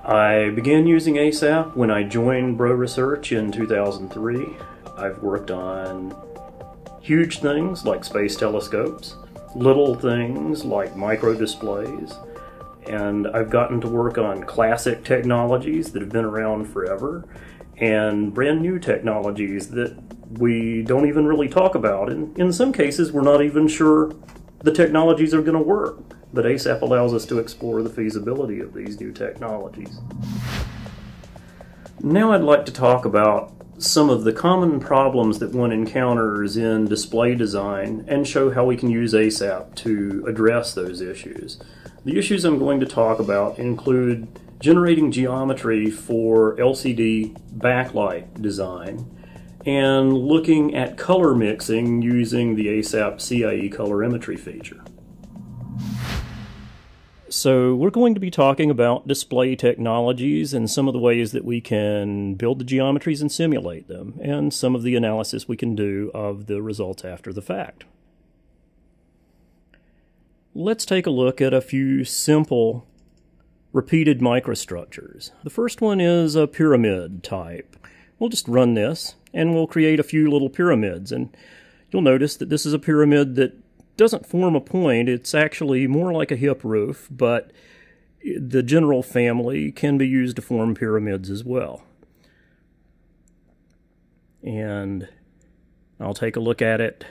I began using ASAP when I joined Bro Research in 2003. I've worked on huge things like space telescopes, little things like micro displays, and I've gotten to work on classic technologies that have been around forever and brand new technologies that we don't even really talk about. And in some cases, we're not even sure the technologies are going to work. But ASAP allows us to explore the feasibility of these new technologies. Now I'd like to talk about some of the common problems that one encounters in display design and show how we can use ASAP to address those issues. The issues I'm going to talk about include generating geometry for LCD backlight design and looking at color mixing using the ASAP CIE colorimetry feature. So we're going to be talking about display technologies and some of the ways that we can build the geometries and simulate them, and some of the analysis we can do of the results after the fact. Let's take a look at a few simple repeated microstructures. The first one is a pyramid type. We'll just run this and we'll create a few little pyramids, and you'll notice that this is a pyramid that doesn't form a point. It's actually more like a hip roof, but the general family can be used to form pyramids as well. And I'll take a look at it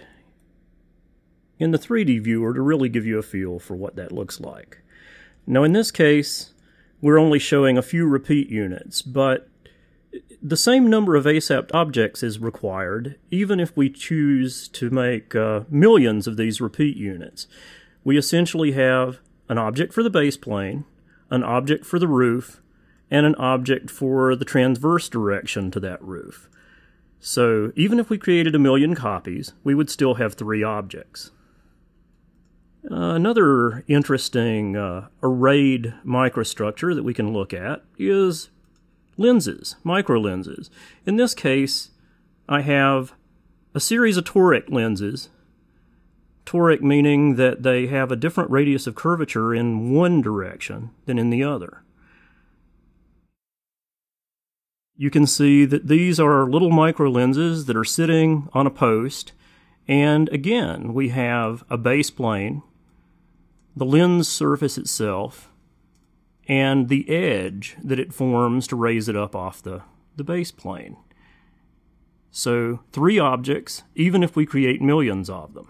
in the 3D viewer to really give you a feel for what that looks like. Now in this case, we're only showing a few repeat units, but the same number of ASAP objects is required, even if we choose to make millions of these repeat units. We essentially have an object for the base plane, an object for the roof, and an object for the transverse direction to that roof. So even if we created 1,000,000 copies, we would still have 3 objects. Another interesting arrayed microstructure that we can look at is lenses, micro lenses. In this case, I have a series of toric lenses. Toric meaning that they have a different radius of curvature in one direction than in the other. You can see that these are little micro lenses that are sitting on a post, and again, we have a base plane, the lens surface itself, and the edge that it forms to raise it up off the base plane. So 3 objects, even if we create millions of them.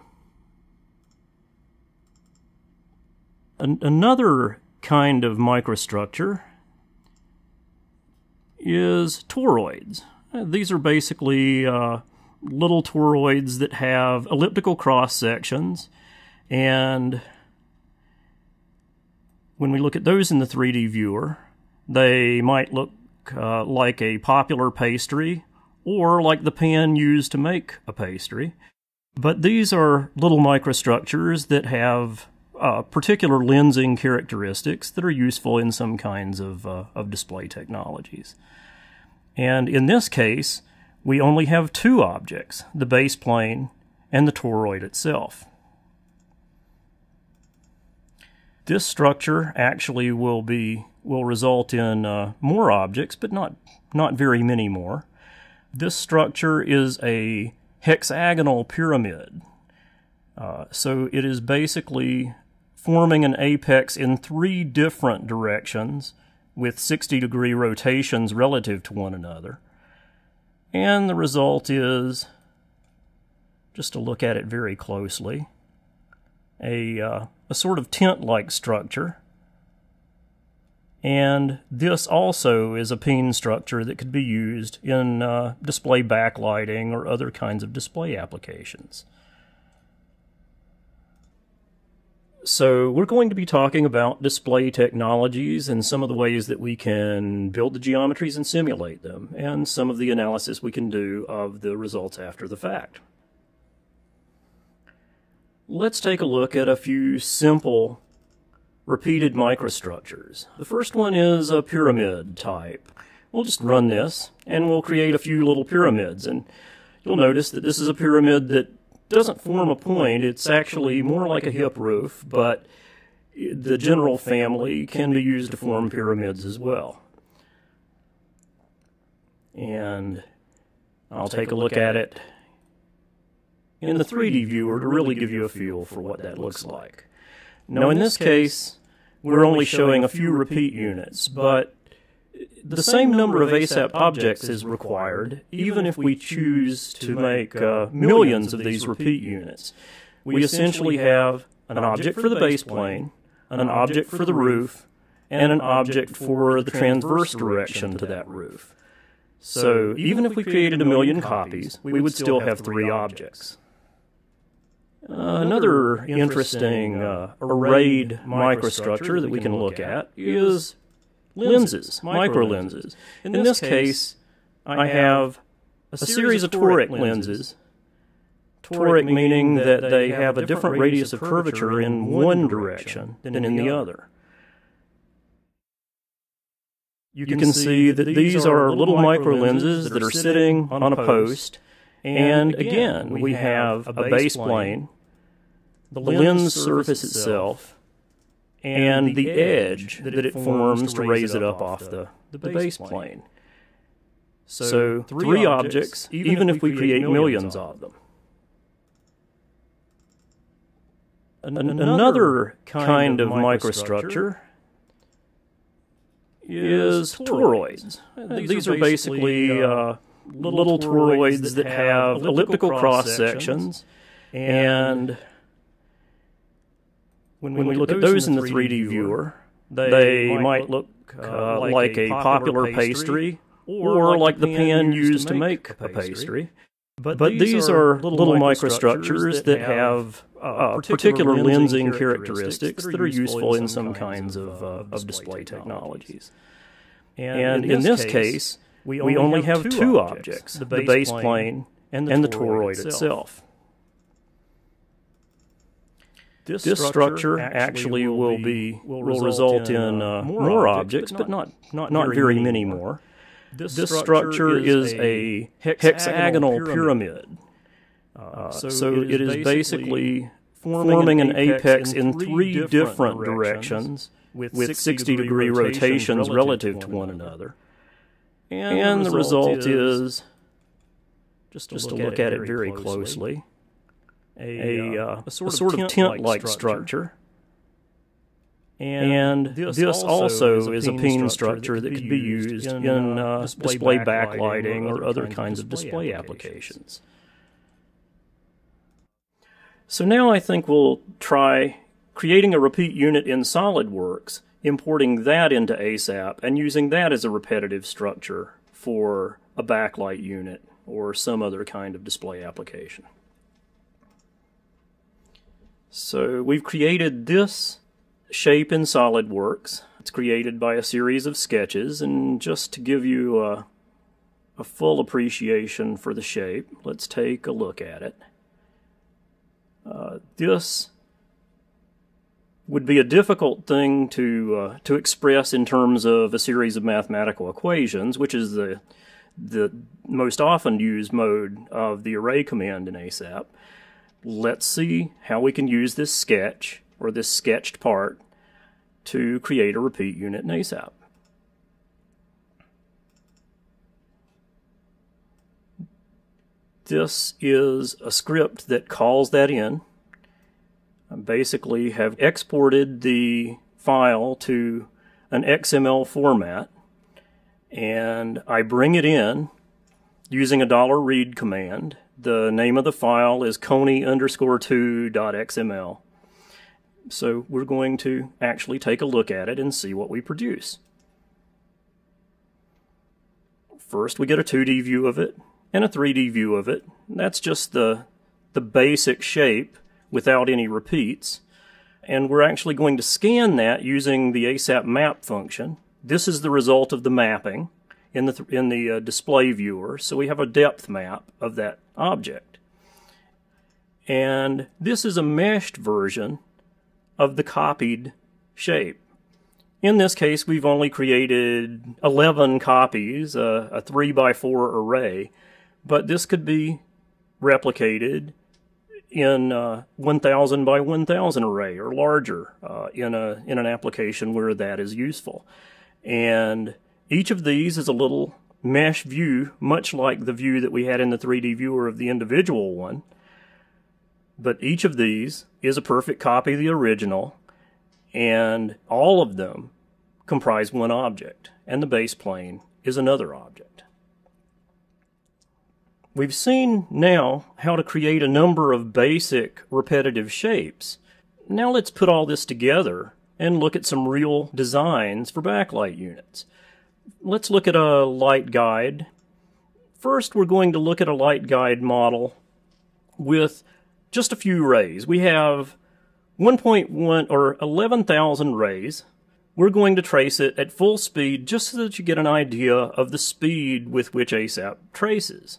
Another kind of microstructure is toroids. These are basically little toroids that have elliptical cross sections, and when we look at those in the 3D viewer, they might look like a popular pastry or like the pan used to make a pastry. But these are little microstructures that have particular lensing characteristics that are useful in some kinds of display technologies. And in this case, we only have 2 objects, the base plane and the toroid itself. This structure actually will result in more objects, but not very many more. This structure is a hexagonal pyramid. So it is basically forming an apex in 3 different directions with 60-degree rotations relative to one another. And the result is, just to look at it very closely, a sort of tent-like structure, and this also is a peen structure that could be used in display backlighting or other kinds of display applications. So we're going to be talking about display technologies and some of the ways that we can build the geometries and simulate them, and some of the analysis we can do of the results after the fact. Let's take a look at a few simple repeated microstructures. The first one is a pyramid type. We'll just run this and we'll create a few little pyramids, and you'll notice that this is a pyramid that doesn't form a point. It's actually more like a hip roof, but the general family can be used to form pyramids as well. and I'll take a look at it in the 3D viewer to really give you a feel for what that looks like. Now in this case, we're only showing a few repeat units, but the same number of ASAP objects is required, even if we choose to make millions of these repeat units. We essentially have an object for the base plane, an object for the roof, and an object for the transverse direction to that roof. So even if we created a million copies, we would still have 3 objects. Another interesting arrayed microstructure that we can look at is lenses, microlenses. In this case, I have a series of toric lenses. Toric meaning that they have a different radius of curvature in one direction than in the other. You can see that these are little microlenses that are sitting on a post, and again, we have a base plane, the lens surface itself, and the edge that it forms to raise it up off the base plane. So 3 objects, even if we create millions of them. Another kind of microstructure is toroids. These are basically little toroids that have elliptical cross-sections, and when we look at those in the 3D viewer, they might look like a popular pastry or like the pan used to make a pastry. But these are little microstructures that have particular lensing characteristics that are useful in some kinds of display technologies. And in this case, we only have 2 objects, the base plane and the toroid itself. This structure actually will result in more objects, but not very many more. This structure is a hexagonal pyramid. So it is basically forming an apex in 3 different directions with 60-degree rotations relative to one another. And the result is, just to look at it very closely, a sort of tent-like structure. And this also is a pin structure that could be used in display backlighting or other kinds of display applications. So now I think we'll try creating a repeat unit in SolidWorks, importing that into ASAP, and using that as a repetitive structure for a backlight unit or some other kind of display application. So we've created this shape in SolidWorks. It's created by a series of sketches, and just to give you a full appreciation for the shape, let's take a look at it. This would be a difficult thing to express in terms of a series of mathematical equations, which is the most often used mode of the array command in ASAP. Let's see how we can use this sketch, or this sketched part, to create a repeat unit in ASAP. This is a script that calls that in. I basically have exported the file to an XML format, and I bring it in using a $read command. The name of the file is coney_2.xml. So we're going to actually take a look at it and see what we produce. First we get a 2D view of it and a 3D view of it. That's just the basic shape without any repeats. And we're actually going to scan that using the ASAP map function. This is the result of the mapping in the display viewer. So we have a depth map of that object. And this is a meshed version of the copied shape. In this case, we've only created 11 copies, a 3x4 array, but this could be replicated in 1000 by 1000 array or larger in an application where that is useful. And each of these is a little mesh view, much like the view that we had in the 3D viewer of the individual one. But each of these is a perfect copy of the original, and all of them comprise one object, and the base plane is another object. We've seen now how to create a number of basic repetitive shapes. Now let's put all this together and look at some real designs for backlight units. Let's look at a light guide. First, we're going to look at a light guide model with just a few rays. We have 1.1 or 11,000 rays. We're going to trace it at full speed just so that you get an idea of the speed with which ASAP traces.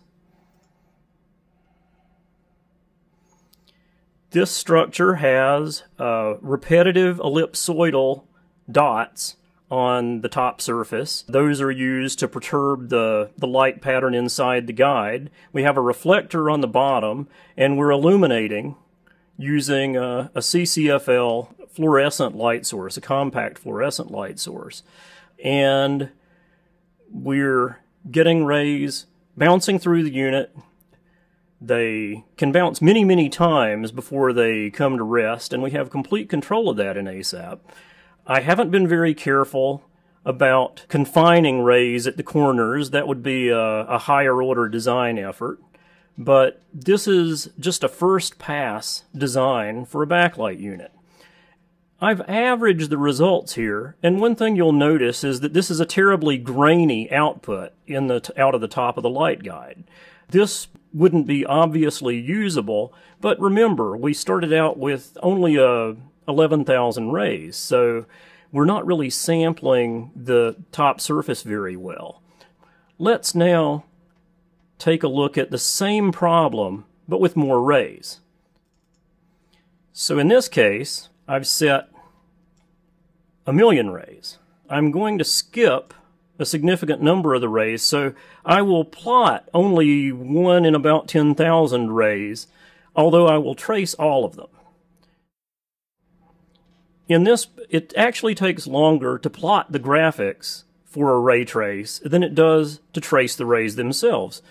This structure has repetitive ellipsoidal dots on the top surface. Those are used to perturb the light pattern inside the guide. We have a reflector on the bottom, and we're illuminating using a CCFL fluorescent light source, a compact fluorescent light source. And we're getting rays bouncing through the unit. They can bounce many, many times before they come to rest, and we have complete control of that in ASAP. I haven't been very careful about confining rays at the corners. That would be a higher order design effort. But this is just a first pass design for a backlight unit. I've averaged the results here, and one thing you'll notice is that this is a terribly grainy output out of the top of the light guide. This wouldn't be obviously usable, but remember, we started out with only 11,000 rays, so we're not really sampling the top surface very well. Let's now take a look at the same problem, but with more rays. So in this case, I've set 1,000,000 rays. I'm going to skip a significant number of the rays, so I will plot only 1 in about 10,000 rays, although I will trace all of them. In this, it actually takes longer to plot the graphics for a ray trace than it does to trace the rays themselves.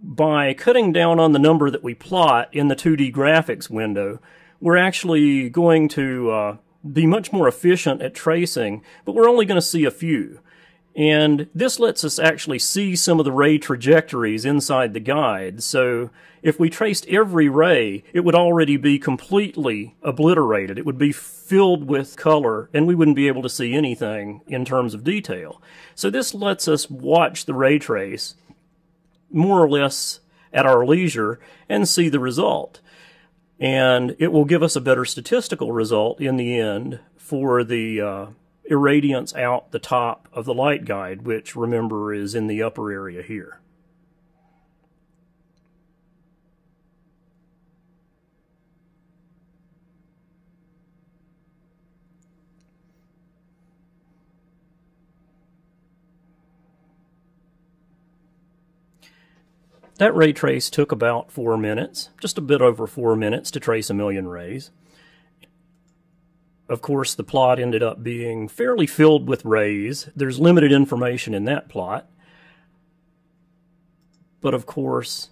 By cutting down on the number that we plot in the 2D graphics window, we're actually going to be much more efficient at tracing, but we're only going to see a few. And this lets us actually see some of the ray trajectories inside the guide. So if we traced every ray, it would already be completely obliterated. It would be filled with color, and we wouldn't be able to see anything in terms of detail. So this lets us watch the ray trace more or less at our leisure and see the result. And it will give us a better statistical result in the end for the irradiance out the top of the light guide, which, remember, is in the upper area here. That ray trace took about 4 minutes, just a bit over 4 minutes to trace 1,000,000 rays. Of course, the plot ended up being fairly filled with rays. There's limited information in that plot. But of course,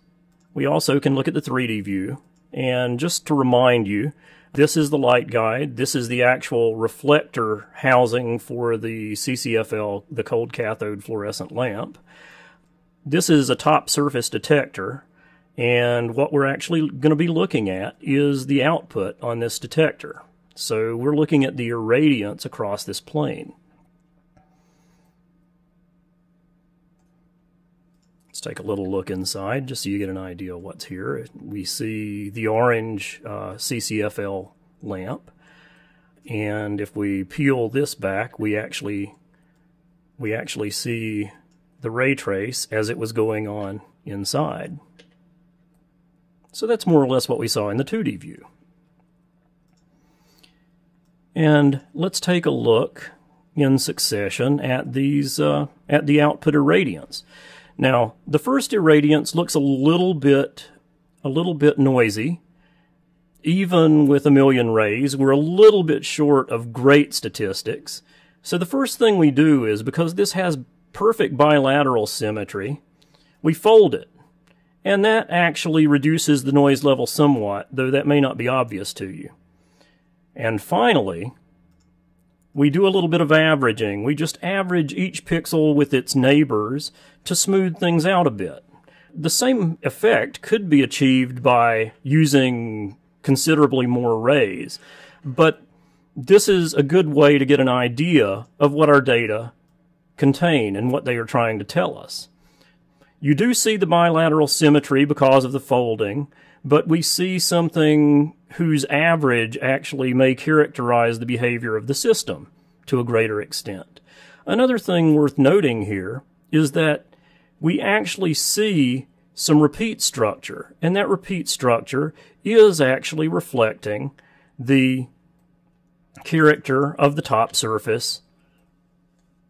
we also can look at the 3D view. And just to remind you, this is the light guide. This is the actual reflector housing for the CCFL, the cold cathode fluorescent lamp. This is a top surface detector. And what we're actually going to be looking at is the output on this detector. So we're looking at the irradiance across this plane. Let's take a little look inside just so you get an idea of what's here. We see the orange CCFL lamp, and if we peel this back, we actually see the ray trace as it was going on inside. So that's more or less what we saw in the 2D view. And let's take a look in succession at these at the output irradiance. Now, the first irradiance looks a little bit noisy. Even with 1,000,000 rays, we're a little bit short of great statistics. So the first thing we do is, because this has perfect bilateral symmetry, we fold it. And that actually reduces the noise level somewhat, though that may not be obvious to you. And finally, we do a little bit of averaging. We just average each pixel with its neighbors to smooth things out a bit. The same effect could be achieved by using considerably more rays, but this is a good way to get an idea of what our data contain and what they are trying to tell us. You do see the bilateral symmetry because of the folding, but we see something whose average actually may characterize the behavior of the system to a greater extent. Another thing worth noting here is that we actually see some repeat structure, and that repeat structure is actually reflecting the character of the top surface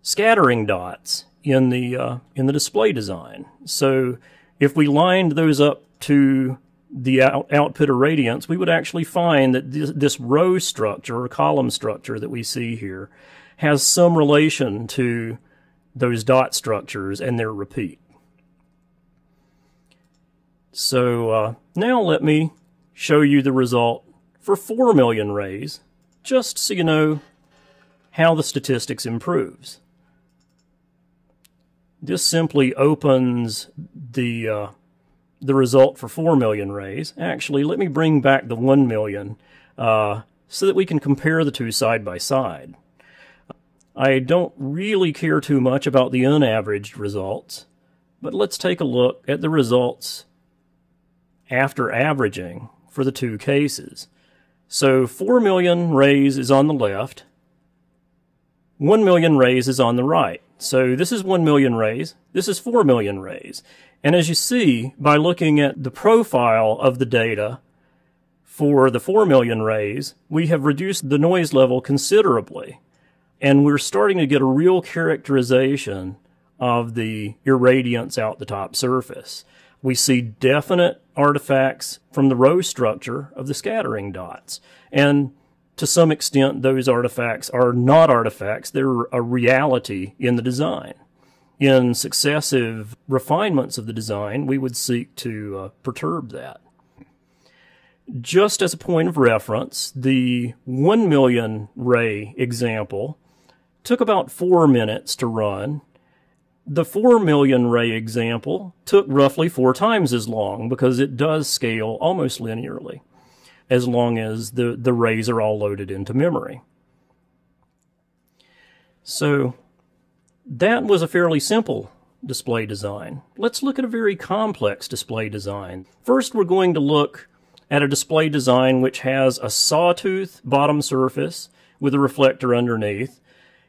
scattering dots in the display design. So if we lined those up to the output irradiance, we would actually find that this row structure or column structure that we see here has some relation to those dot structures and their repeat. So now let me show you the result for 4 million rays, just so you know how the statistics improves. This simply opens the result for 4 million rays. Actually, let me bring back the 1 million so that we can compare the two side by side. I don't really care too much about the unaveraged results, but let's take a look at the results after averaging for the two cases. So 4 million rays is on the left, 1 million rays is on the right. So this is 1 million rays, this is 4 million rays. And as you see, by looking at the profile of the data for the 4 million rays, we have reduced the noise level considerably. And we're starting to get a real characterization of the irradiance out the top surface. We see definite artifacts from the row structure of the scattering dots. And to some extent, those artifacts are not artifacts, they're a reality in the design. In successive refinements of the design, we would seek to perturb that. Just as a point of reference, the 1 million ray example took about 4 minutes to run. The 4 million ray example took roughly 4 times as long because it does scale almost linearly, as long as the rays are all loaded into memory. So that was a fairly simple display design. Let's look at a very complex display design. First, we're going to look at a display design which has a sawtooth bottom surface with a reflector underneath.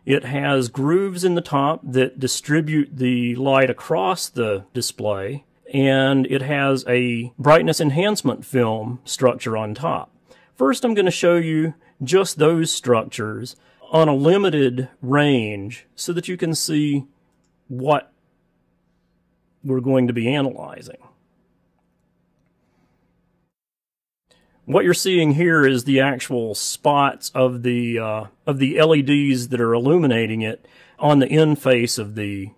It has grooves in the top that distribute the light across the display, and it has a brightness enhancement film structure on top. First, I'm going to show you just those structures on a limited range so that you can see what we're going to be analyzing. What you're seeing here is the actual spots of the LEDs that are illuminating it on the end face of the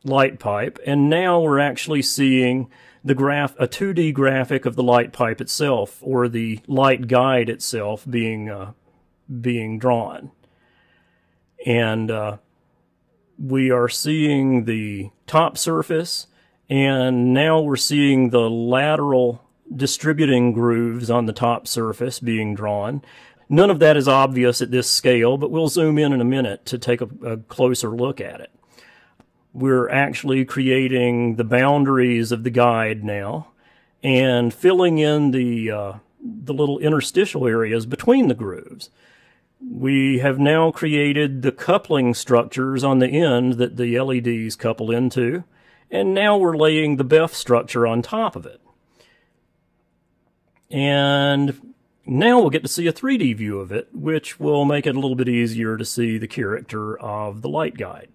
light pipe, and now we're actually seeing a 2D graphic of the light pipe itself, or the light guide itself being drawn. And we are seeing the top surface, and now we're seeing the lateral distributing grooves on the top surface being drawn. None of that is obvious at this scale, but we'll zoom in a minute to take a closer look at it. We're actually creating the boundaries of the guide now and filling in the little interstitial areas between the grooves. We have now created the coupling structures on the end that the LEDs couple into, and now we're laying the BEF structure on top of it. And now we'll get to see a 3D view of it, which will make it a little bit easier to see the character of the light guide.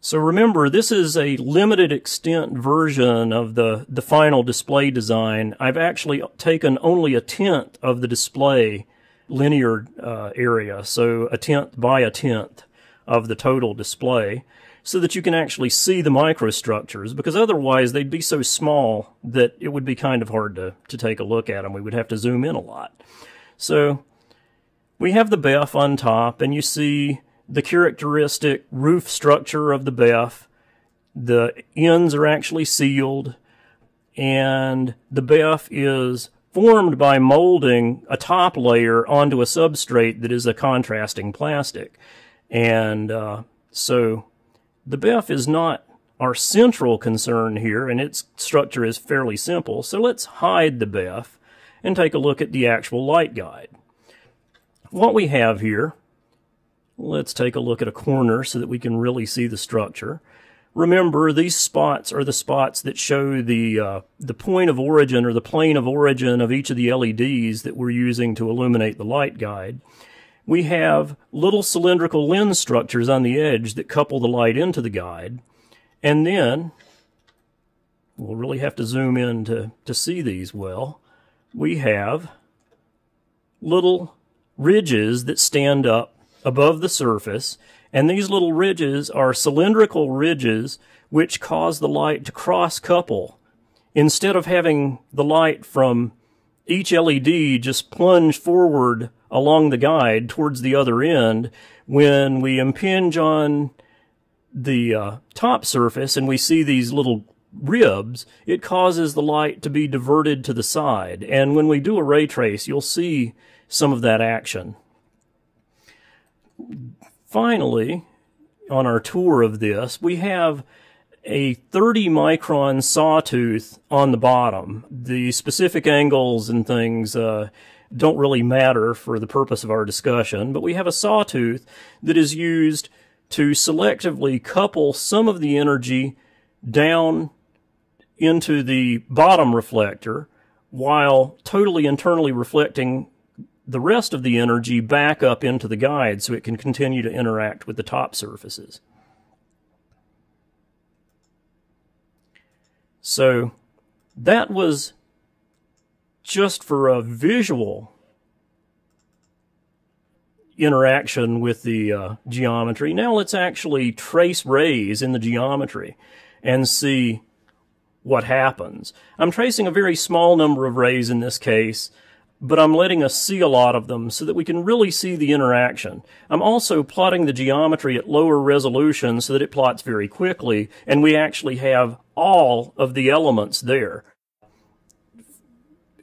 So remember, this is a limited extent version of the final display design. I've actually taken only a tenth of the display linear area, so a tenth by a tenth of the total display, so that you can actually see the microstructures, because otherwise they'd be so small that it would be kind of hard to take a look at them. We would have to zoom in a lot. So we have the BEF on top, and you see the characteristic roof structure of the BEF. The ends are actually sealed, and the BEF is formed by molding a top layer onto a substrate that is a contrasting plastic. And so the BEF is not our central concern here, and its structure is fairly simple. So let's hide the BEF and take a look at the actual light guide. What we have here, let's take a look at a corner so that we can really see the structure. Remember, these spots are the spots that show the point of origin or the plane of origin of each of the LEDs that we're using to illuminate the light guide. We have little cylindrical lens structures on the edge that couple the light into the guide. And then, we'll really have to zoom in to see these well, we have little ridges that stand up above the surface, and these little ridges are cylindrical ridges which cause the light to cross-couple. Instead of having the light from each LED just plunge forward along the guide towards the other end, when we impinge on the top surface and we see these little ribs, it causes the light to be diverted to the side. And when we do a ray trace, you'll see some of that action. Finally, on our tour of this, we have a 30 micron sawtooth on the bottom. The specific angles and things don't really matter for the purpose of our discussion, but we have a sawtooth that is used to selectively couple some of the energy down into the bottom reflector while totally internally reflecting the rest of the energy back up into the guide so it can continue to interact with the top surfaces. So that was just for a visual interaction with the geometry. Now let's actually trace rays in the geometry and see what happens. I'm tracing a very small number of rays in this case, but I'm letting us see a lot of them so that we can really see the interaction. I'm also plotting the geometry at lower resolution so that it plots very quickly, and we actually have all of the elements there.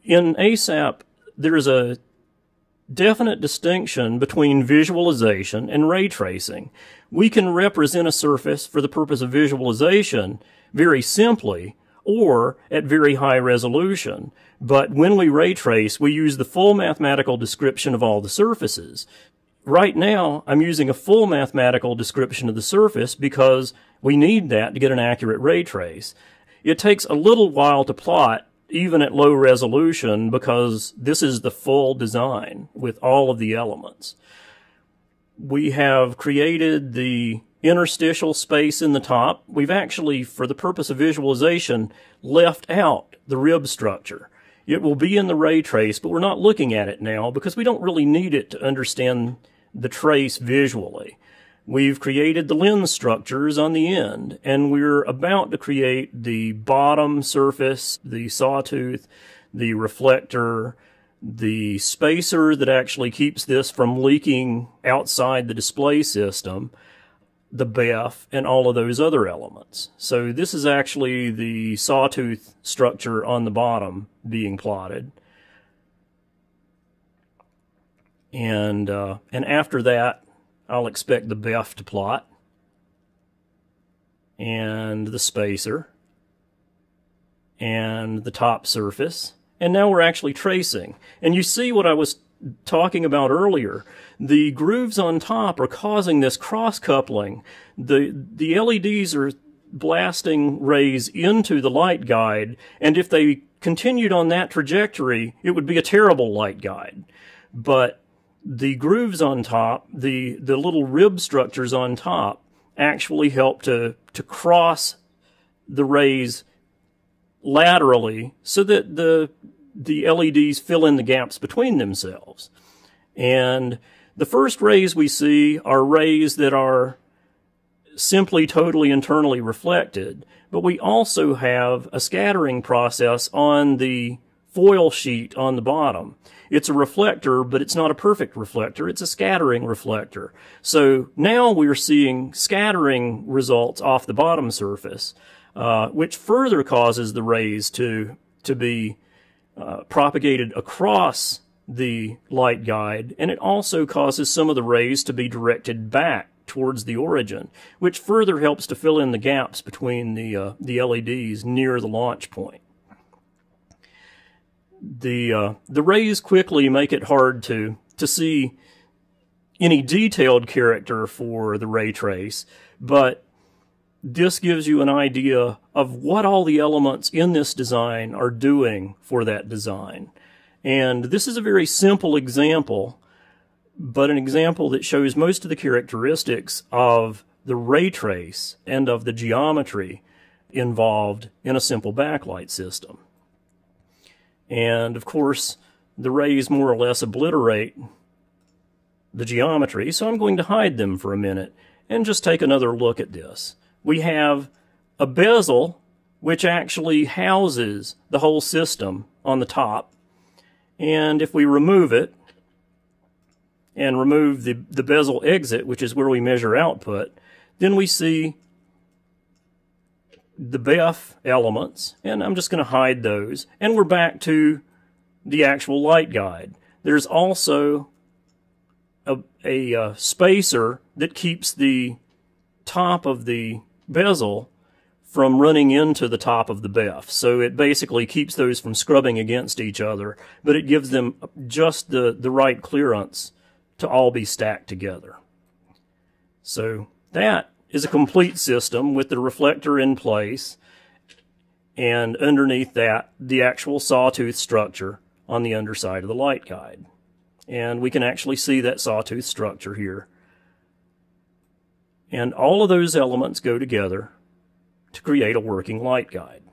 In ASAP, there is a definite distinction between visualization and ray tracing. We can represent a surface for the purpose of visualization very simply, or at very high resolution. But when we ray trace, we use the full mathematical description of all the surfaces. Right now, I'm using a full mathematical description of the surface because we need that to get an accurate ray trace. It takes a little while to plot, even at low resolution, because this is the full design with all of the elements. We have created the interstitial space in the top. We've actually, for the purpose of visualization, left out the rib structure. It will be in the ray trace, but we're not looking at it now because we don't really need it to understand the trace visually. We've created the lens structures on the end, and we're about to create the bottom surface, the sawtooth, the reflector, the spacer that actually keeps this from leaking outside the display system, the BEF, and all of those other elements. So this is actually the sawtooth structure on the bottom being plotted. And after that, I'll expect the BEF to plot, and the spacer, and the top surface. And now we're actually tracing. And you see what I was talking about earlier. The grooves on top are causing this cross-coupling. The LEDs are blasting rays into the light guide, and if they continued on that trajectory, it would be a terrible light guide. But the grooves on top, the little rib structures on top, actually help to cross the rays laterally so that the LEDs fill in the gaps between themselves. And the first rays we see are rays that are simply totally internally reflected, but we also have a scattering process on the foil sheet on the bottom. It's a reflector, but it's not a perfect reflector. It's a scattering reflector. So now we're seeing scattering results off the bottom surface, which further causes the rays to be propagated across the light guide, and it also causes some of the rays to be directed back towards the origin, which further helps to fill in the gaps between the LEDs near the launch point. The rays quickly make it hard to see any detailed character for the ray trace, but this gives you an idea of what all the elements in this design are doing for that design. And this is a very simple example, but an example that shows most of the characteristics of the ray trace and of the geometry involved in a simple backlight system. And of course, the rays more or less obliterate the geometry, so I'm going to hide them for a minute and just take another look at this. We have a bezel which actually houses the whole system on the top, and if we remove it and remove the bezel exit, which is where we measure output, then we see the BEF elements, and I'm just going to hide those, and we're back to the actual light guide. There's also a spacer that keeps the top of the bezel from running into the top of the BEF. So it basically keeps those from scrubbing against each other, but it gives them just the right clearance to all be stacked together. So that is a complete system with the reflector in place, and underneath that, the actual sawtooth structure on the underside of the light guide. And we can actually see that sawtooth structure here. And all of those elements go together to create a working light guide.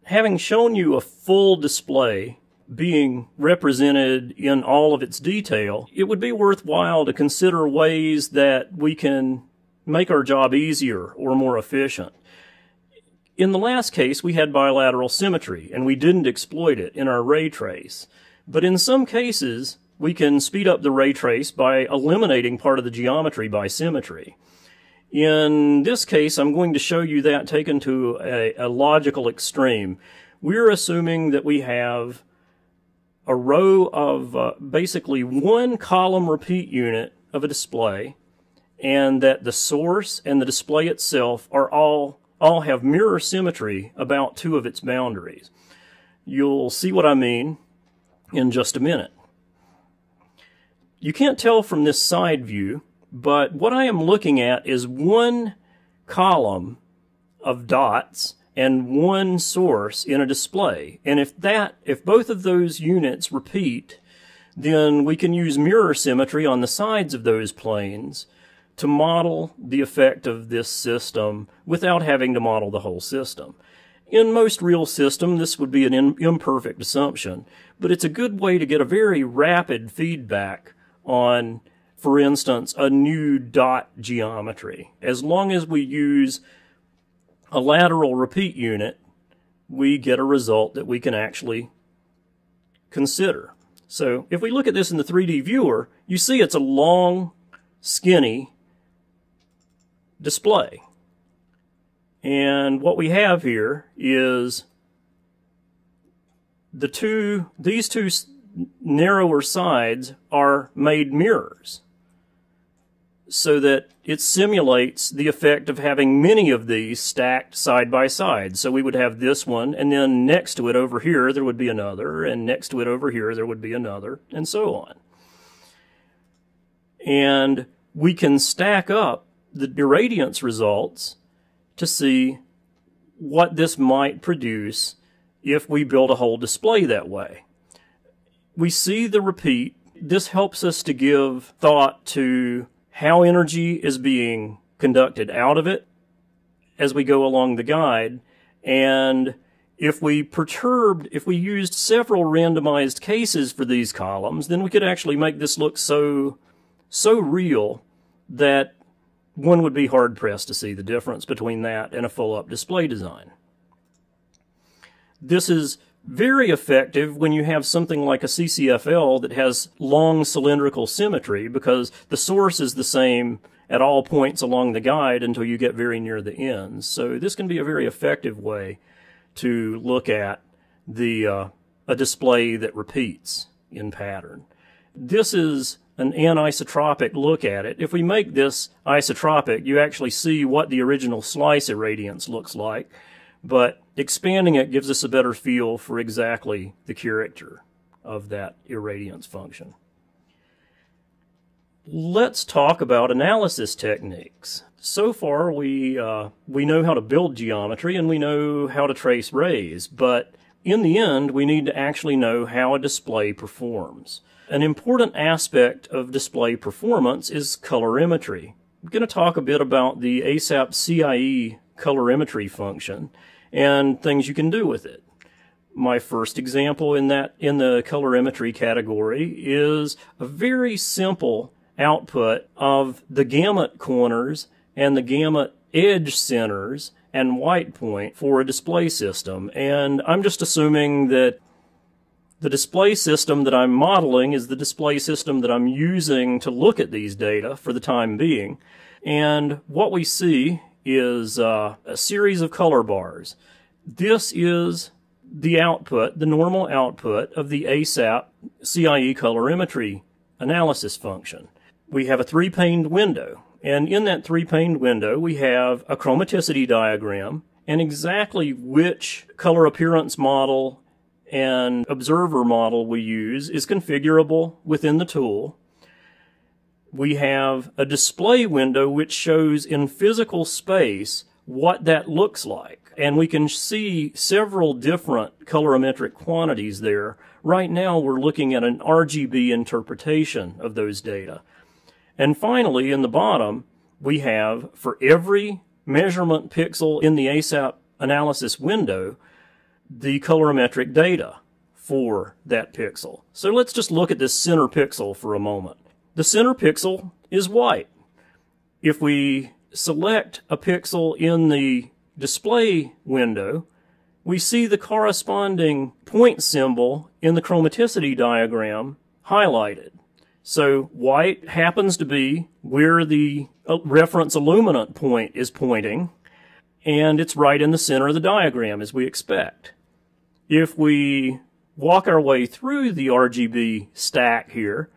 Having shown you a full display being represented in all of its detail, it would be worthwhile to consider ways that we can make our job easier or more efficient. In the last case, we had bilateral symmetry, and we didn't exploit it in our ray trace. But in some cases, we can speed up the ray trace by eliminating part of the geometry by symmetry. In this case, I'm going to show you that taken to a logical extreme. We're assuming that we have a row of basically one column repeat unit of a display, and that the source and the display itself are all have mirror symmetry about two of its boundaries. You'll see what I mean in just a minute. You can't tell from this side view, but what I am looking at is one column of dots and one source in a display. And if both of those units repeat, then we can use mirror symmetry on the sides of those planes to model the effect of this system without having to model the whole system. In most real systems, this would be an imperfect assumption, but it's a good way to get a very rapid feedback on, for instance, a new dot geometry. As long as we use a lateral repeat unit, we get a result that we can actually consider. So if we look at this in the 3D viewer, you see it's a long, skinny display. And what we have here is these two narrower sides are made mirrors, so that it simulates the effect of having many of these stacked side by side. So we would have this one, and then next to it over here there would be another, and next to it over here there would be another, and so on. And we can stack up the irradiance results to see what this might produce if we build a whole display that way. We see the repeat. This helps us to give thought to how energy is being conducted out of it as we go along the guide. And if we used several randomized cases for these columns, then we could actually make this look so real that one would be hard-pressed to see the difference between that and a full-up display design. This is very effective when you have something like a CCFL that has long cylindrical symmetry, because the source is the same at all points along the guide until you get very near the ends. So this can be a very effective way to look at a display that repeats in pattern. This is an anisotropic look at it. If we make this isotropic, you actually see what the original slice irradiance looks like, but expanding it gives us a better feel for exactly the character of that irradiance function. Let's talk about analysis techniques. So far, we know how to build geometry and we know how to trace rays, but in the end, we need to actually know how a display performs. An important aspect of display performance is colorimetry. I'm going to talk a bit about the ASAP CIE colorimetry function and things you can do with it. My first example in the colorimetry category is a very simple output of the gamut corners and the gamut edge centers and white point for a display system. And I'm just assuming that the display system that I'm modeling is the display system that I'm using to look at these data for the time being. And what we see is a series of color bars. This is the output, the normal output of the ASAP CIE colorimetry analysis function. We have a three-paned window, and in that three-paned window we have a chromaticity diagram, and exactly which color appearance model and observer model we use is configurable within the tool. We have a display window which shows in physical space what that looks like, and we can see several different colorimetric quantities there. Right now we're looking at an RGB interpretation of those data. And finally, in the bottom, we have, for every measurement pixel in the ASAP analysis window, the colorimetric data for that pixel. So let's just look at this center pixel for a moment. The center pixel is white. If we select a pixel in the display window, we see the corresponding point symbol in the chromaticity diagram highlighted. So white happens to be where the reference illuminant point is pointing, and it's right in the center of the diagram as we expect. If we walk our way through the RGB stack here,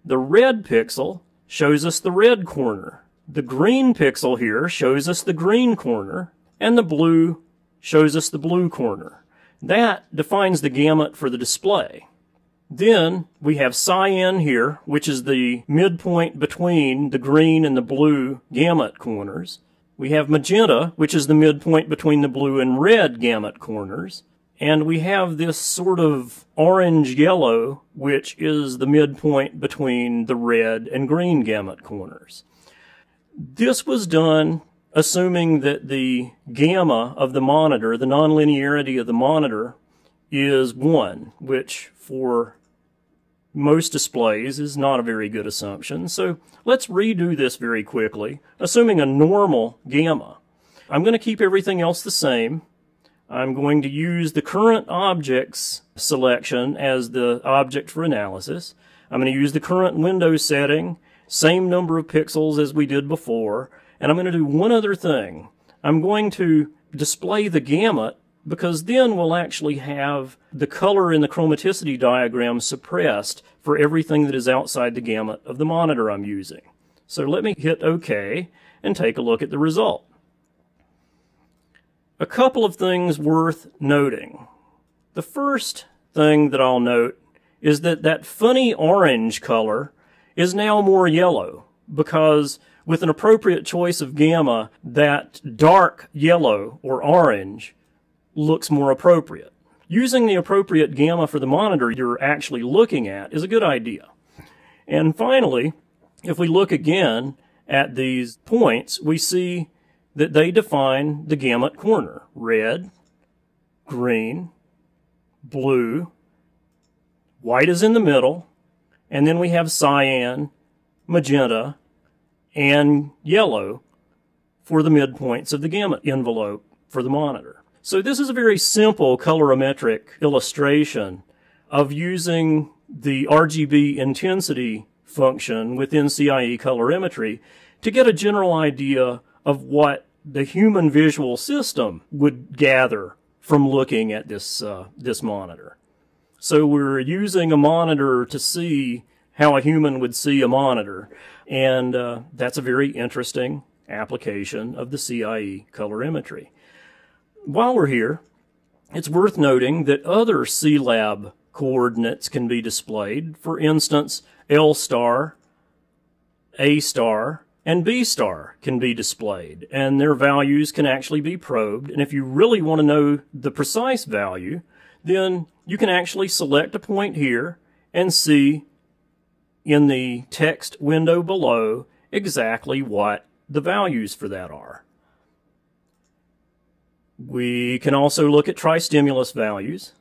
the red pixel shows us the red corner. The green pixel here shows us the green corner, and the blue shows us the blue corner. That defines the gamut for the display. Then we have cyan here, which is the midpoint between the green and the blue gamut corners. We have magenta, which is the midpoint between the blue and red gamut corners. And we have this sort of orange-yellow, which is the midpoint between the red and green gamut corners. This was done assuming that the gamma of the monitor, the nonlinearity of the monitor, is 1, which for most displays is not a very good assumption. So let's redo this very quickly, assuming a normal gamma. I'm going to keep everything else the same. I'm going to use the current objects selection as the object for analysis. I'm going to use the current window setting, same number of pixels as we did before, and I'm going to do one other thing. I'm going to display the gamut, because then we'll actually have the color in the chromaticity diagram suppressed for everything that is outside the gamut of the monitor I'm using. So let me hit OK and take a look at the result. A couple of things worth noting. The first thing that I'll note is that that funny orange color is now more yellow, because with an appropriate choice of gamma, that dark yellow or orange looks more appropriate. Using the appropriate gamma for the monitor you're actually looking at is a good idea. And finally, if we look again at these points, we see that they define the gamut corner: red, green, blue, white is in the middle, and then we have cyan, magenta, and yellow for the midpoints of the gamut envelope for the monitor. So this is a very simple colorimetric illustration of using the RGB intensity function within CIE colorimetry to get a general idea of what the human visual system would gather from looking at this monitor. So we're using a monitor to see how a human would see a monitor, and that's a very interesting application of the CIE colorimetry. While we're here, it's worth noting that other C-Lab coordinates can be displayed. For instance, L star, A star, and B star can be displayed, and their values can actually be probed. And if you really want to know the precise value, then you can actually select a point here and see in the text window below exactly what the values for that are. We can also look at tri-stimulus values.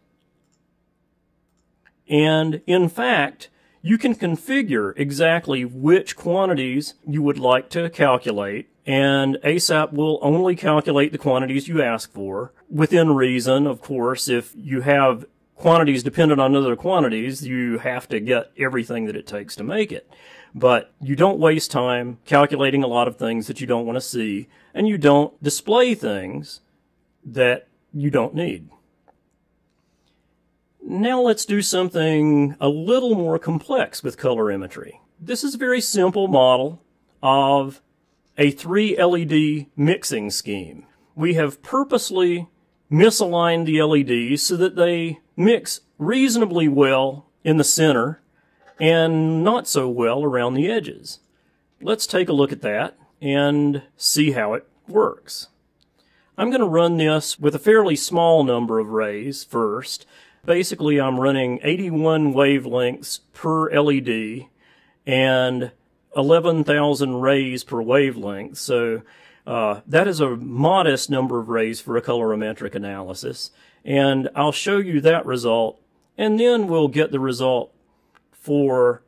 And in fact, you can configure exactly which quantities you would like to calculate, and ASAP will only calculate the quantities you ask for. Within reason, of course. If you have quantities dependent on other quantities, you have to get everything that it takes to make it. But you don't waste time calculating a lot of things that you don't want to see, and you don't display things that you don't need. Now let's do something a little more complex with colorimetry. This is a very simple model of a 3 LED mixing scheme. We have purposely misaligned the LEDs so that they mix reasonably well in the center and not so well around the edges. Let's take a look at that and see how it works. I'm going to run this with a fairly small number of rays first. Basically, I'm running 81 wavelengths per LED and 11,000 rays per wavelength. So that is a modest number of rays for a colorimetric analysis. And I'll show you that result, and then we'll get the result for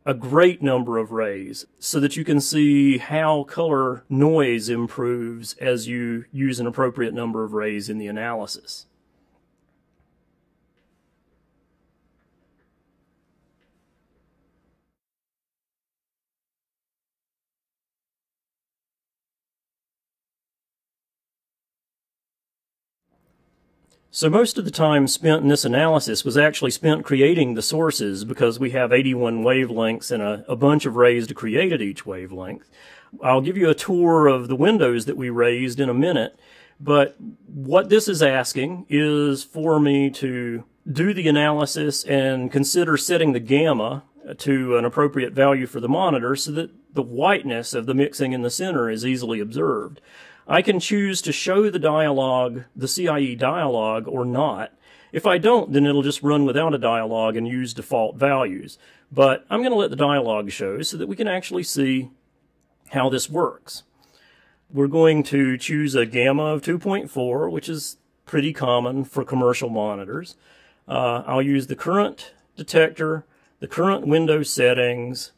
a great number of rays so that you can see how color noise improves as you use an appropriate number of rays in the analysis. So most of the time spent in this analysis was actually spent creating the sources, because we have 81 wavelengths and a bunch of rays to create at each wavelength. I'll give you a tour of the windows that we raised in a minute, but what this is asking is for me to do the analysis and consider setting the gamma to an appropriate value for the monitor so that the whiteness of the mixing in the center is easily observed. I can choose to show the dialog, the CIE dialog, or not. If I don't, then it'll just run without a dialog and use default values. But I'm going to let the dialog show so that we can actually see how this works. We're going to choose a gamma of 2.4, which is pretty common for commercial monitors. I'll use the current detector, the current window settings.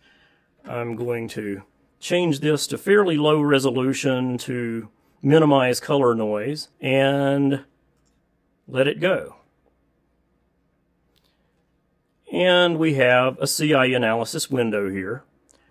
I'm going to change this to fairly low resolution to minimize color noise, and let it go. And we have a CIE analysis window here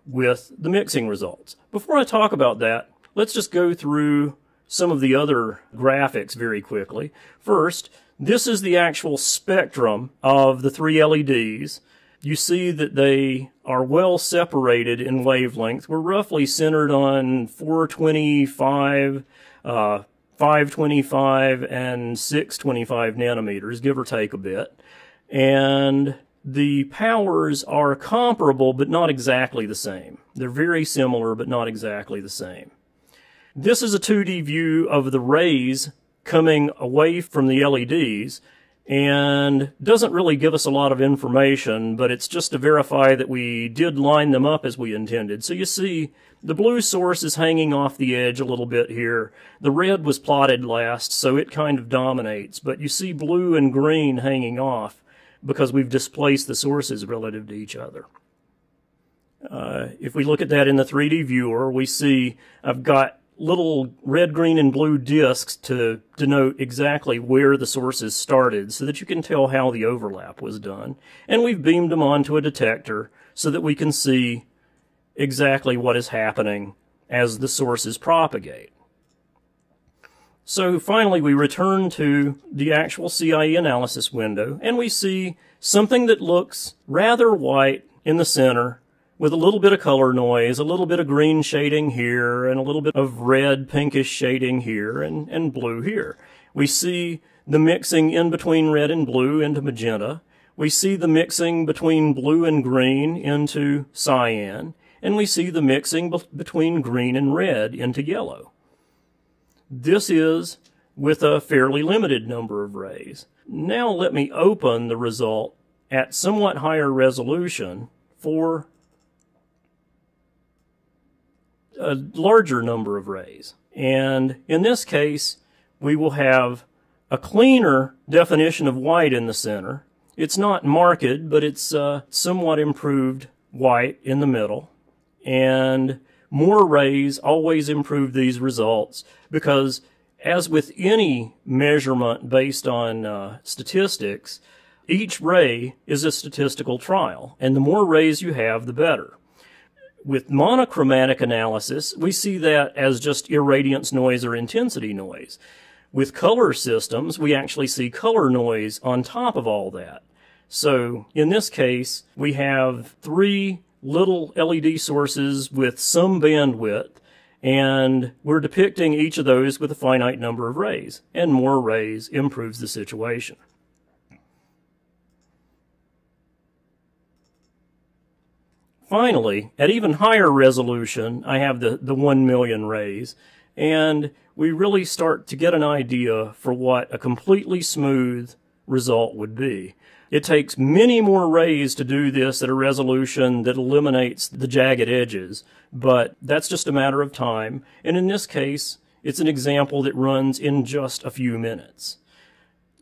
with the mixing results. Before I talk about that, let's just go through some of the other graphics very quickly. First, this is the actual spectrum of the 3 LEDs. You see that they are well separated in wavelength. We're roughly centered on 425, 525, and 625 nanometers, give or take a bit. And the powers are comparable, but not exactly the same. They're very similar, but not exactly the same. This is a 2D view of the rays coming away from the LEDs. and doesn't really give us a lot of information, but it's just to verify that we did line them up as we intended. So you see the blue source is hanging off the edge a little bit here. The red was plotted last, so it kind of dominates, but you see blue and green hanging off because we've displaced the sources relative to each other. If we look at that in the 3D viewer, we see I've got little red, green, and blue discs to denote exactly where the sources started so that you can tell how the overlap was done. And we've beamed them onto a detector so that we can see exactly what is happening as the sources propagate. So finally we return to the actual CIE analysis window, and we see something that looks rather white in the center, with a little bit of color noise, a little bit of green shading here, and a little bit of red, pinkish shading here, and blue here. We see the mixing in between red and blue into magenta. We see the mixing between blue and green into cyan. And we see the mixing between green and red into yellow. This is with a fairly limited number of rays. Now let me open the result at somewhat higher resolution for a larger number of rays. And in this case, we will have a cleaner definition of white in the center. It's not marked, but it's somewhat improved white in the middle. And more rays always improve these results because, as with any measurement based on statistics, each ray is a statistical trial, and the more rays you have, the better. With monochromatic analysis, we see that as just irradiance noise or intensity noise. With color systems, we actually see color noise on top of all that. So in this case, we have 3 little LED sources with some bandwidth, and we're depicting each of those with a finite number of rays, and more rays improves the situation. Finally, at even higher resolution, I have the 1 million rays, and we really start to get an idea for what a completely smooth result would be. It takes many more rays to do this at a resolution that eliminates the jagged edges, but that's just a matter of time, and in this case, it's an example that runs in just a few minutes.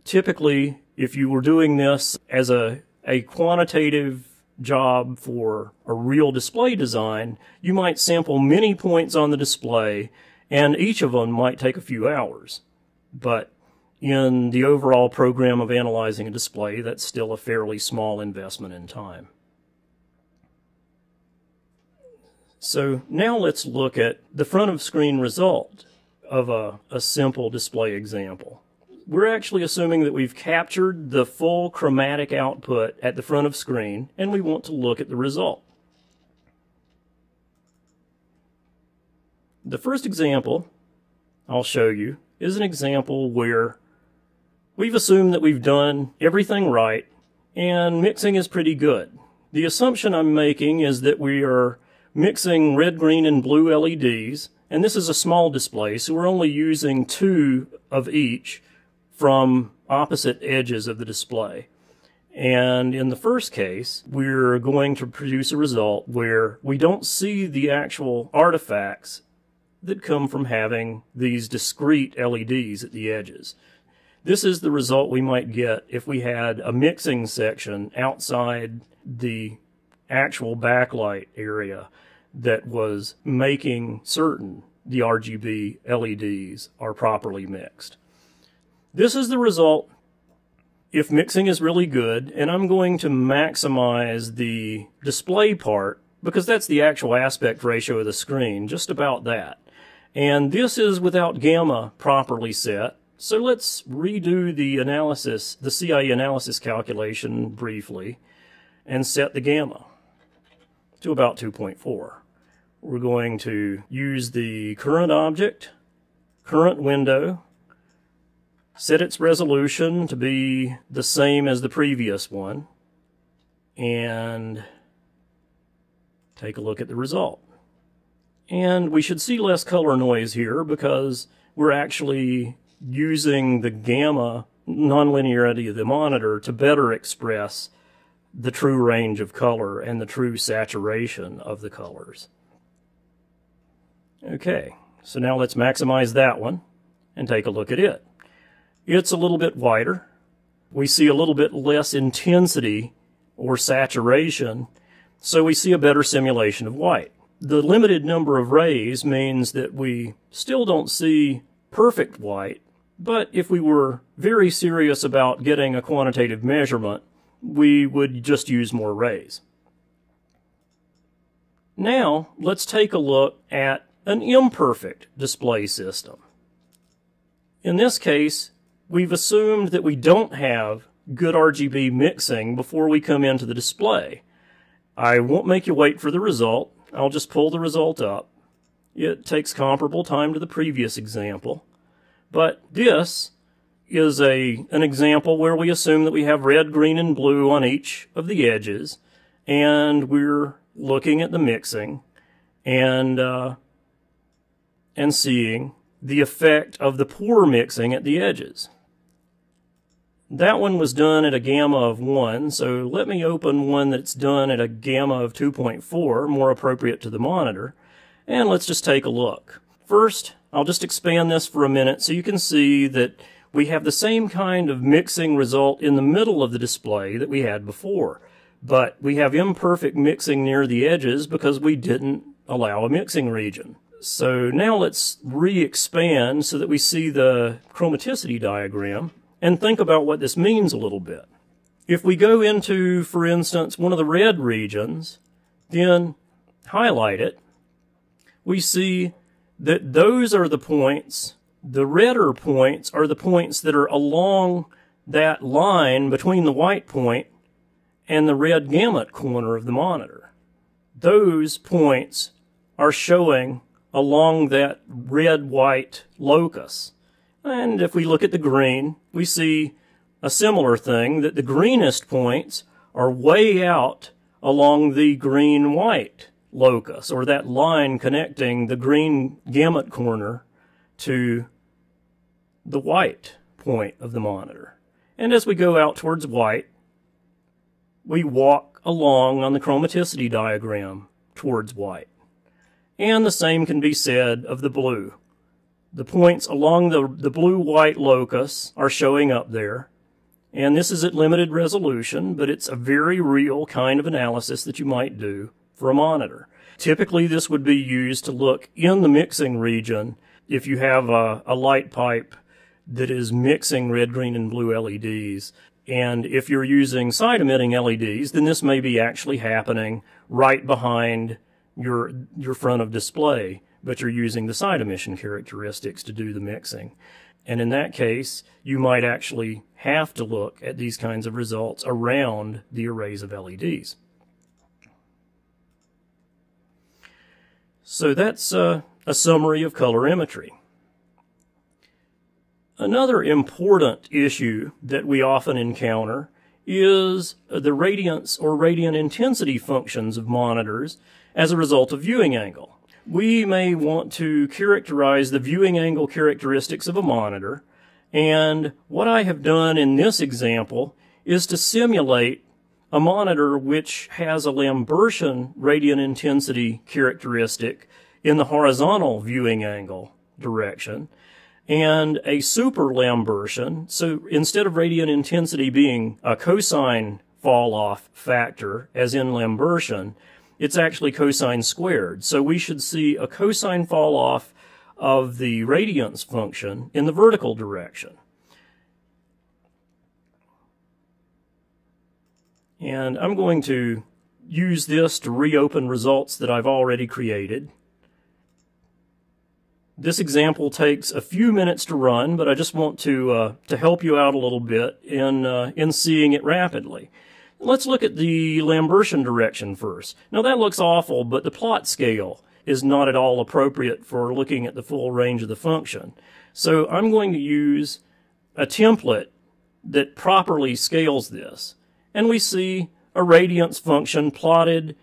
Typically, if you were doing this as a quantitative job for a real display design, you might sample many points on the display, and each of them might take a few hours. But in the overall program of analyzing a display, that's still a fairly small investment in time. So now let's look at the front of screen result of a simple display example. We're actually assuming that we've captured the full chromatic output at the front of screen, and we want to look at the result. The first example I'll show you is an example where we've assumed that we've done everything right, and mixing is pretty good. The assumption I'm making is that we are mixing red, green, and blue LEDs, and this is a small display, so we're only using 2 of each from opposite edges of the display. And in the first case, we're going to produce a result where we don't see the actual artifacts that come from having these discrete LEDs at the edges. This is the result we might get if we had a mixing section outside the actual backlight area that was making certain the RGB LEDs are properly mixed. This is the result if mixing is really good, and I'm going to maximize the display part because that's the actual aspect ratio of the screen, just about that. And this is without gamma properly set, so let's redo the analysis, the CIE analysis calculation briefly, and set the gamma to about 2.4. We're going to use the current object, current window, set its resolution to be the same as the previous one, and take a look at the result. And we should see less color noise here because we're actually using the gamma nonlinearity of the monitor to better express the true range of color and the true saturation of the colors. Okay, so now let's maximize that one and take a look at it. It's a little bit whiter. We see a little bit less intensity or saturation, so we see a better simulation of white. The limited number of rays means that we still don't see perfect white, but if we were very serious about getting a quantitative measurement, we would just use more rays. Now, let's take a look at an imperfect display system. In this case, we've assumed that we don't have good RGB mixing before we come into the display. I won't make you wait for the result. I'll just pull the result up. It takes comparable time to the previous example. But this is an example where we assume that we have red, green, and blue on each of the edges, and we're looking at the mixing and seeing the effect of the poor mixing at the edges. That one was done at a gamma of 1, so let me open one that's done at a gamma of 2.4, more appropriate to the monitor, and let's just take a look. First, I'll just expand this for a minute so you can see that we have the same kind of mixing result in the middle of the display that we had before, but we have imperfect mixing near the edges because we didn't allow a mixing region. So now let's re-expand so that we see the chromaticity diagram and think about what this means a little bit. If we go into, for instance, one of the red regions, then highlight it, we see that those are the points, the redder points are the points that are along that line between the white point and the red gamut corner of the monitor. Those points are showing along that red-white locus. And if we look at the green, we see a similar thing, that the greenest points are way out along the green-white locus, or that line connecting the green gamut corner to the white point of the monitor. And as we go out towards white, we walk along on the chromaticity diagram towards white. And the same can be said of the blue. The points along the blue-white locus are showing up there. And this is at limited resolution, but it's a very real kind of analysis that you might do for a monitor. Typically, this would be used to look in the mixing region if you have a light pipe that is mixing red, green, and blue LEDs. And if you're using side-emitting LEDs, then this may be actually happening right behind your front of display, but you're using the side emission characteristics to do the mixing. And in that case, you might actually have to look at these kinds of results around the arrays of LEDs. So that's a summary of colorimetry. Another important issue that we often encounter is the radiance or radiant intensity functions of monitors as a result of viewing angle. We may want to characterize the viewing angle characteristics of a monitor, and what I have done in this example is to simulate a monitor which has a Lambertian radiant intensity characteristic in the horizontal viewing angle direction, and a super Lambertian. So instead of radiant intensity being a cosine fall-off factor, as in Lambertian, it's actually cosine squared. So we should see a cosine fall-off of the radiance function in the vertical direction. And I'm going to use this to reopen results that I've already created. This example takes a few minutes to run, but I just want to help you out a little bit in seeing it rapidly. Let's look at the Lambertian direction first. Now that looks awful, but the plot scale is not at all appropriate for looking at the full range of the function. So I'm going to use a template that properly scales this. And we see a radiance function plotted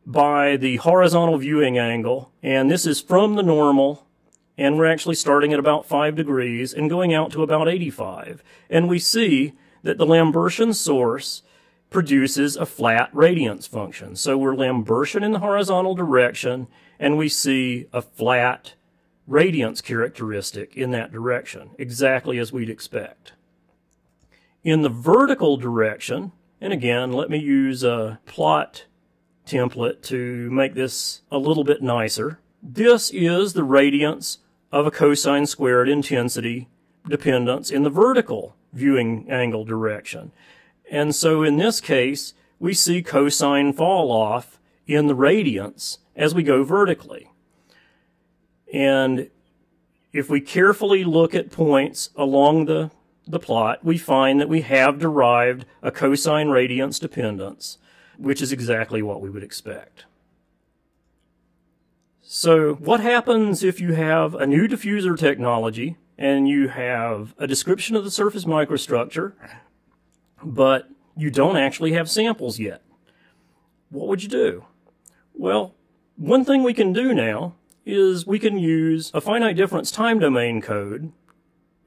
by the horizontal viewing angle, and this is from the normal, And we're actually starting at about 5 degrees and going out to about 85. And we see that the Lambertian source produces a flat radiance function. So we're Lambertian in the horizontal direction, and we see a flat radiance characteristic in that direction, exactly as we'd expect. In the vertical direction, and again, let me use a plot template to make this a little bit nicer. This is the radiance of a cosine squared intensity dependence in the vertical viewing angle direction. And so in this case, we see cosine fall off in the radiance as we go vertically. And if we carefully look at points along the plot, we find that we have derived a cosine radiance dependence, which is exactly what we would expect. So what happens if you have a new diffuser technology and you have a description of the surface microstructure, but you don't actually have samples yet? What would you do? Well, one thing we can do now is we can use a finite difference time domain code,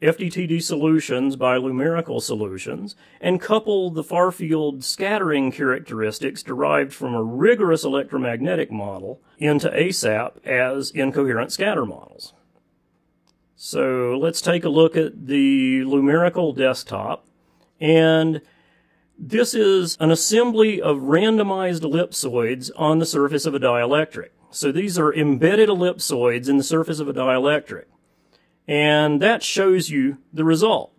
FDTD solutions by numerical solutions, and couple the far field scattering characteristics derived from a rigorous electromagnetic model into ASAP as incoherent scatter models. So let's take a look at the numerical desktop, and this is an assembly of randomized ellipsoids on the surface of a dielectric. So these are embedded ellipsoids in the surface of a dielectric. And that shows you the result.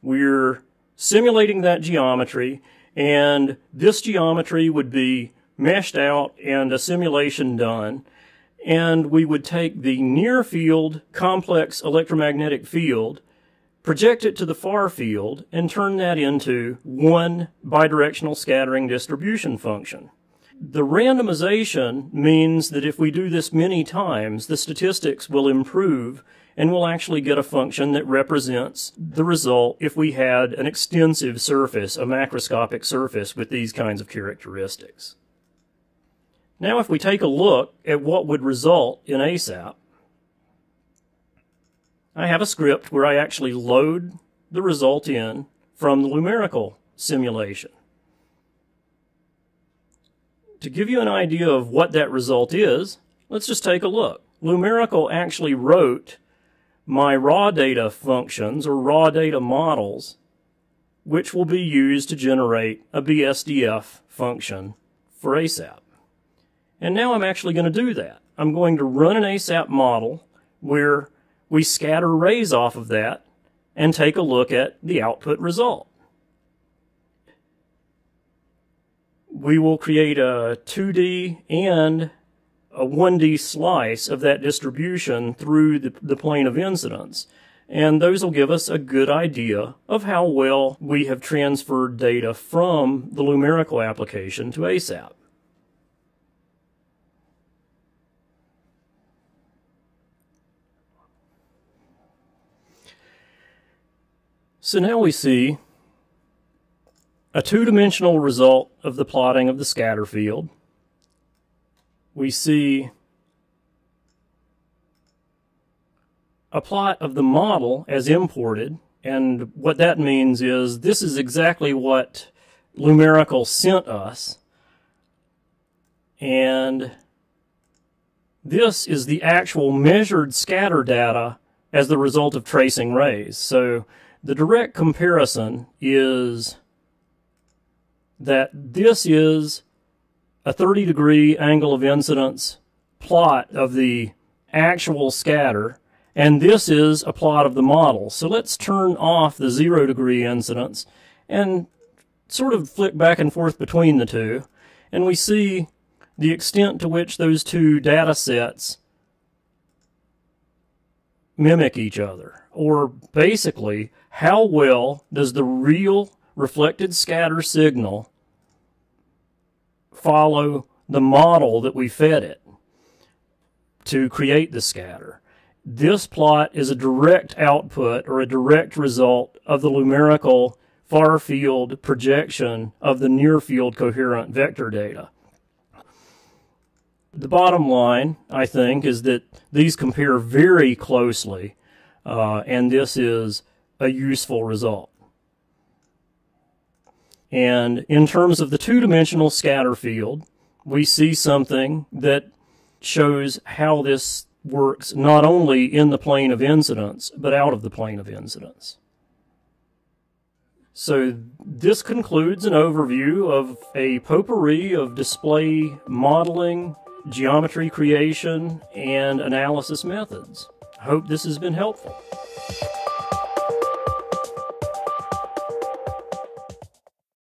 We're simulating that geometry, and this geometry would be meshed out and a simulation done. And we would take the near field complex electromagnetic field, project it to the far field, and turn that into one bidirectional scattering distribution function. The randomization means that if we do this many times, the statistics will improve and we'll actually get a function that represents the result if we had an extensive surface, a macroscopic surface with these kinds of characteristics. Now if we take a look at what would result in ASAP, I have a script where I actually load the result in from the numerical simulation. To give you an idea of what that result is, let's just take a look. Numerical actually wrote my raw data functions or raw data models, which will be used to generate a BSDF function for ASAP. And now I'm actually going to do that. I'm going to run an ASAP model where we scatter rays off of that and take a look at the output result. We will create a 2D and a 1D slice of that distribution through the plane of incidence. And those will give us a good idea of how well we have transferred data from the numerical application to ASAP. So now we see a two-dimensional result of the plotting of the scatter field. We see a plot of the model as imported, and what that means is this is exactly what numerical sent us, and this is the actual measured scatter data as the result of tracing rays. So the direct comparison is that this is a 30-degree angle of incidence plot of the actual scatter, and this is a plot of the model. So let's turn off the 0-degree incidence and sort of flick back and forth between the two, and we see the extent to which those two data sets mimic each other, or basically how well does the real reflected scatter signal follow the model that we fed it to create the scatter. This plot is a direct output or a direct result of the numerical far field projection of the near field coherent vector data. The bottom line, I think, is that these compare very closely, and this is a useful result. And in terms of the two-dimensional scatter field, we see something that shows how this works not only in the plane of incidence, but out of the plane of incidence. So this concludes an overview of a potpourri of display modeling, geometry creation, and analysis methods. I hope this has been helpful.